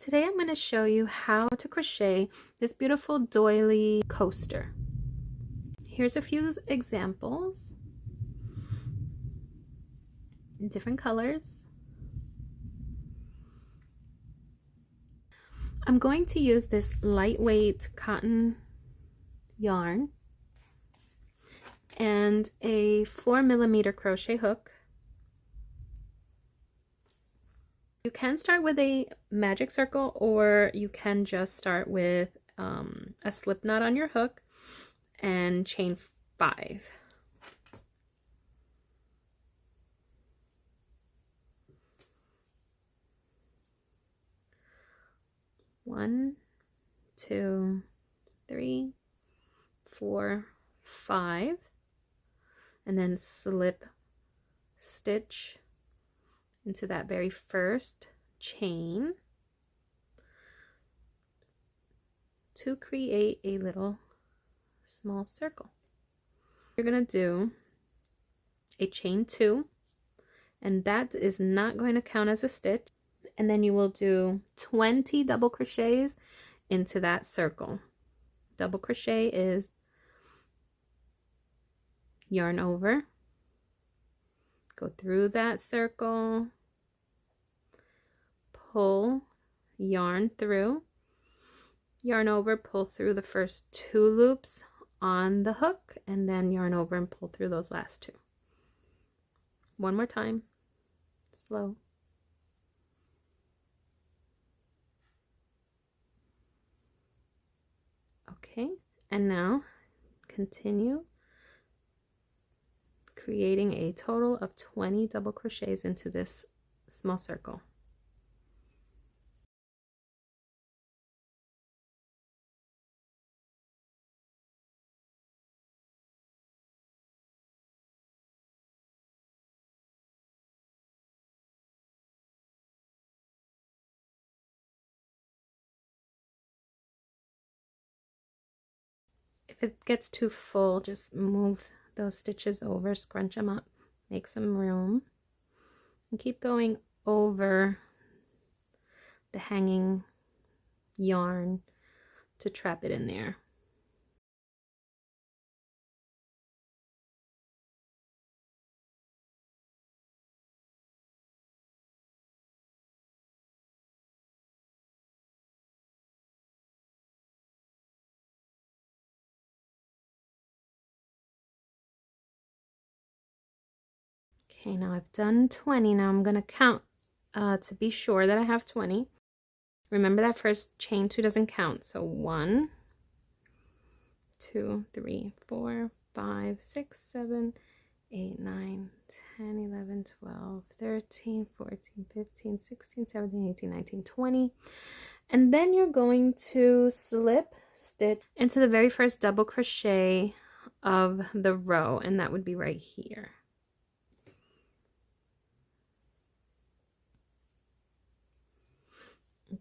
Today I'm going to show you how to crochet this beautiful doily coaster. Here's a few examples in different colors. I'm going to use this lightweight cotton yarn and a 4mm crochet hook. You can start with a magic circle, or you can just start with a slip knot on your hook and chain 5. One, 2, 3, 4, 5, and then slip stitch into that very first chain to create a little small circle. You're going to do a chain 2, and that is not going to count as a stitch, and then you will do 20 double crochets into that circle. Double crochet is yarn over, go through that circle, pull, yarn through, yarn over, pull through the first 2 loops on the hook, and then yarn over and pull through those last 2. One more time, slow. Okay, and now continue creating a total of 20 double crochets into this small circle. If it gets too full, just move those stitches over, scrunch them up, make some room, and keep going over the hanging yarn to trap it in there. Okay, now I've done 20. Now I'm going to count to be sure that I have 20. Remember that first chain 2 doesn't count. So 1, 2, 3, 4, 5, 6, 7, 8, 9, 10, 11, 12, 13, 14, 15, 16, 17, 18, 19, 20. And then you're going to slip stitch into the very first double crochet of the row, and that would be right here.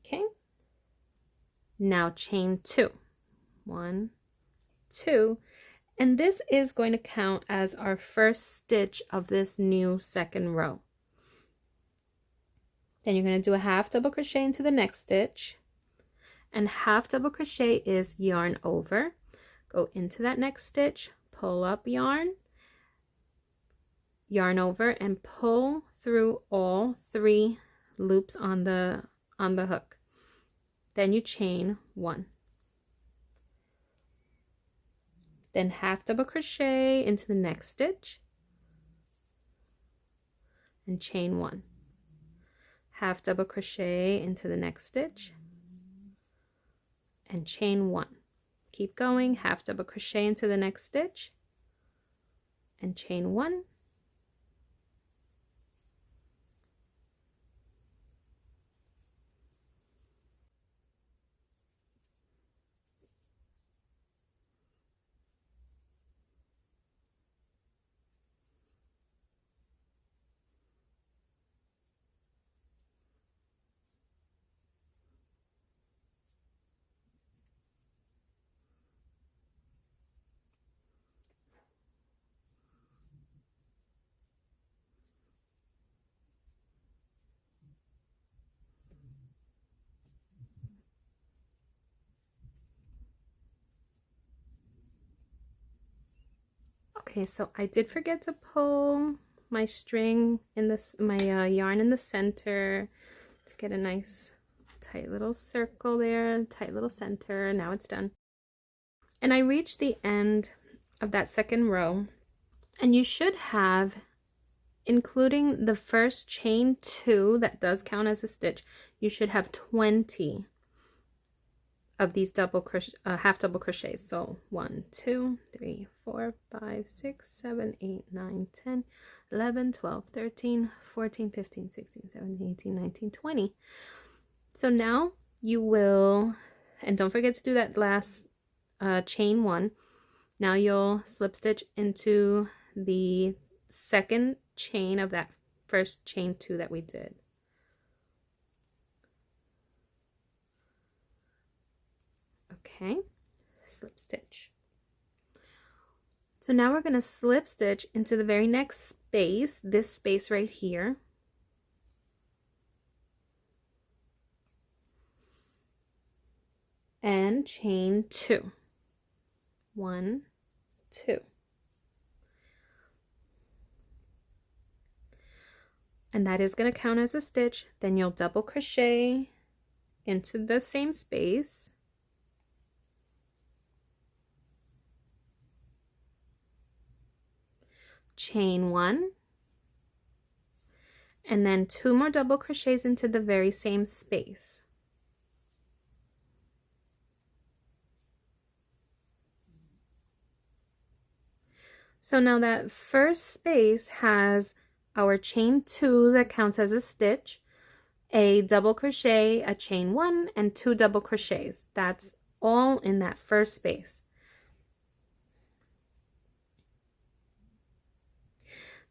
Okay, now chain 2, 1, 2, and this is going to count as our first stitch of this new second row. Then you're going to do a half double crochet into the next stitch, and half double crochet is yarn over, go into that next stitch, pull up yarn, yarn over, and pull through all 3 loops on the hook. Then you chain 1. Then half double crochet into the next stitch and chain 1. Half double crochet into the next stitch and chain 1. Keep going, half double crochet into the next stitch and chain 1. Okay, so I did forget to pull my string in this, my yarn in the center to get a nice tight little circle there, tight little center. Now it's done. And I reached the end of that second row, and you should have, including the first chain 2 that does count as a stitch, you should have 20 of these double crochet, half double crochets. So 1, 2, 3, 4, 5, 6, 7, 8, 9, 10, 11, 12, 13, 14, 15, 16, 17, 18, 19, 20. So now you will, and don't forget to do that last chain 1. Now you'll slip stitch into the second chain of that first chain 2 that we did. Okay, slip stitch. So now we're going to slip stitch into the very next space, this space right here. And chain 2. 1, 2. And that is going to count as a stitch. Then you'll double crochet into the same space. Chain 1. And then 2 more double crochets into the very same space. So now that first space has our chain 2 that counts as a stitch, a double crochet, a chain 1, and 2 double crochets. That's all in that first space.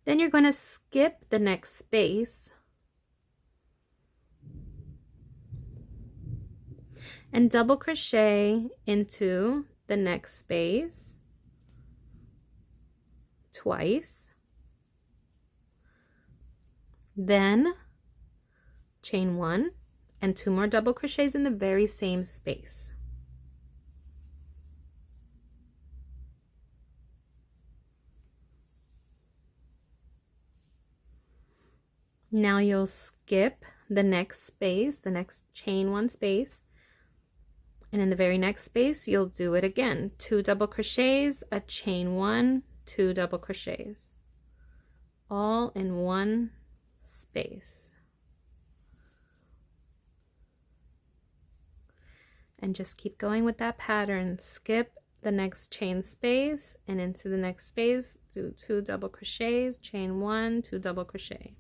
Then you're going to skip the next space and double crochet into the next space twice. Then chain 1 and 2 more double crochets in the very same space. Now you'll skip the next space, the next chain 1 space, and in the very next space you'll do it again. 2 double crochets, a chain 1, 2 double crochets, all in one space. And just keep going with that pattern. Skip the next chain space and into the next space, do 2 double crochets, chain 1, 2 double crochet.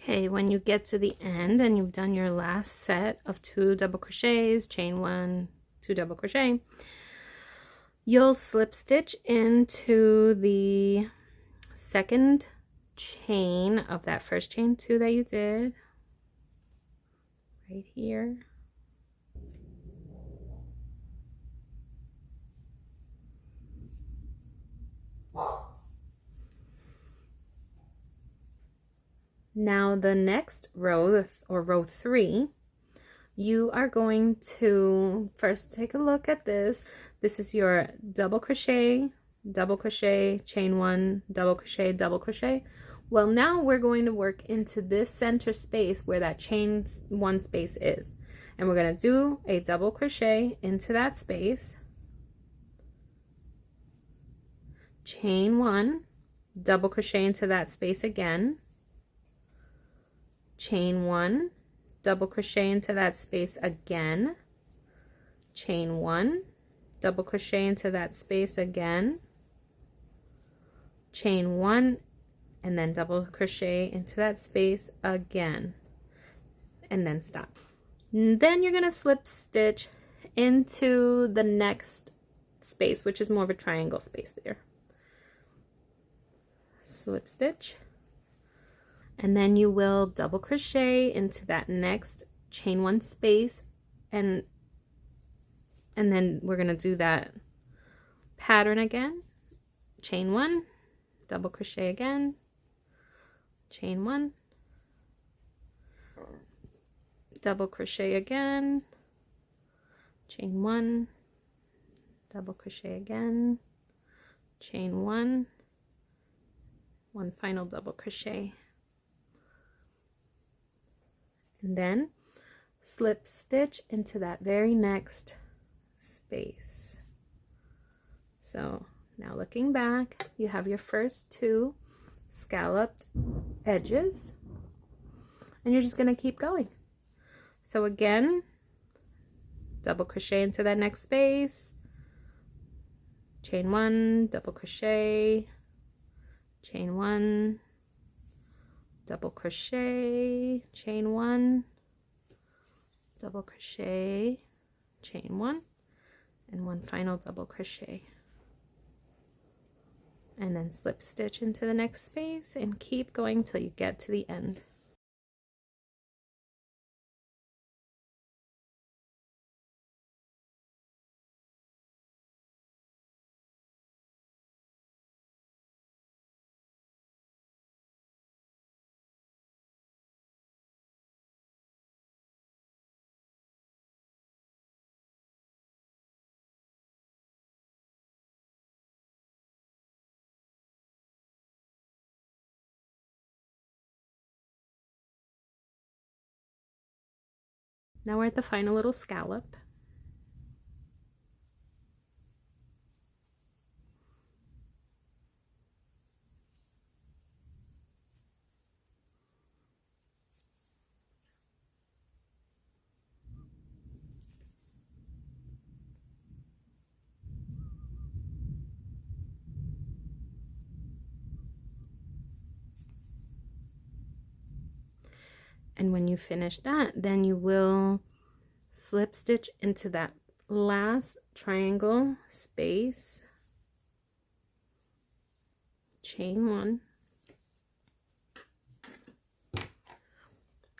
Okay, when you get to the end and you've done your last set of 2 double crochets, chain 1, 2 double crochet, you'll slip stitch into the second chain of that first chain 2 that you did right here. Now the next row, or row 3, you are going to first take a look at this. This is your double crochet, chain 1, double crochet, Well, now we're going to work into this center space where that chain one space is, and we're going to do a double crochet into that space, chain one, double crochet into that space again, chain one, double crochet into that space again, chain one, double crochet into that space again, chain one, and then double crochet into that space again, and then stop. And then you're going to slip stitch into the next space, which is more of a triangle space there. Slip stitch, and then you will double crochet into that next chain one space, and then we're going to do that pattern again, chain one, double crochet again, chain one, double crochet again, chain one, double crochet again, chain one final double crochet, and then slip stitch into that very next space. So now looking back, you have your first two scalloped edges, and you're just going to keep going. So again, double crochet into that next space, chain one, double crochet, chain one, double crochet, chain one, double crochet, chain one, and one final double crochet, and then slip stitch into the next space and keep going till you get to the end. Now we're at the final little scallop. And when you finish that, then you will slip stitch into that last triangle space, chain one,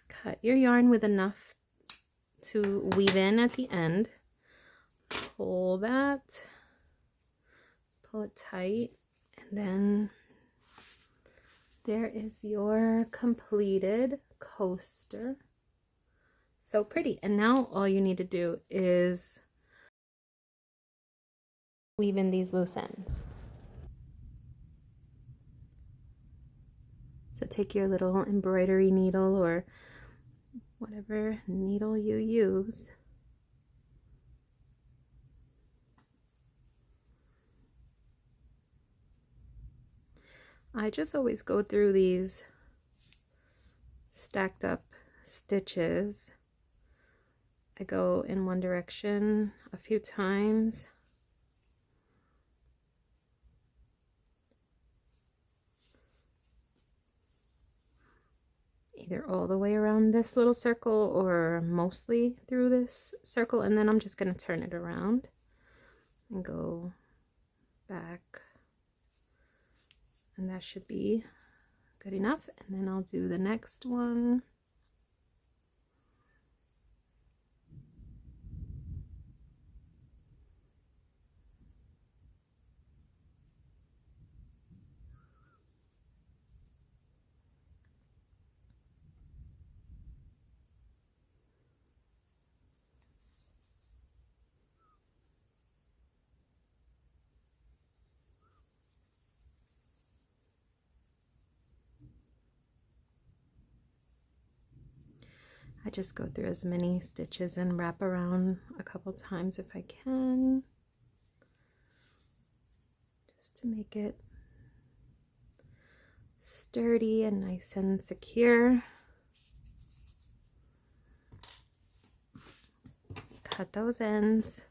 cut your yarn with enough to weave in at the end, pull that, pull it tight, and then there is your completed coaster. So pretty. And now all you need to do is weave in these loose ends. So take your little embroidery needle or whatever needle you use. I just always go through these stacked up stitches. I go in one direction a few times. Either all the way around this little circle or mostly through this circle, and then I'm just going to turn it around and go back, and that should be good enough. And then I'll do the next one. I just go through as many stitches and wrap around a couple times if I can, just to make it sturdy and nice and secure. Cut those ends.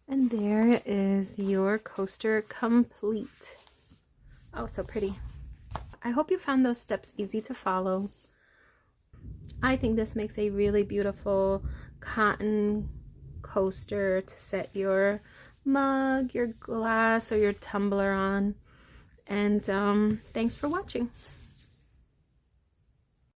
And there is your coaster complete. Oh, so pretty. I hope you found those steps easy to follow. I think this makes a really beautiful cotton coaster to set your mug, your glass, or your tumbler on. And thanks for watching.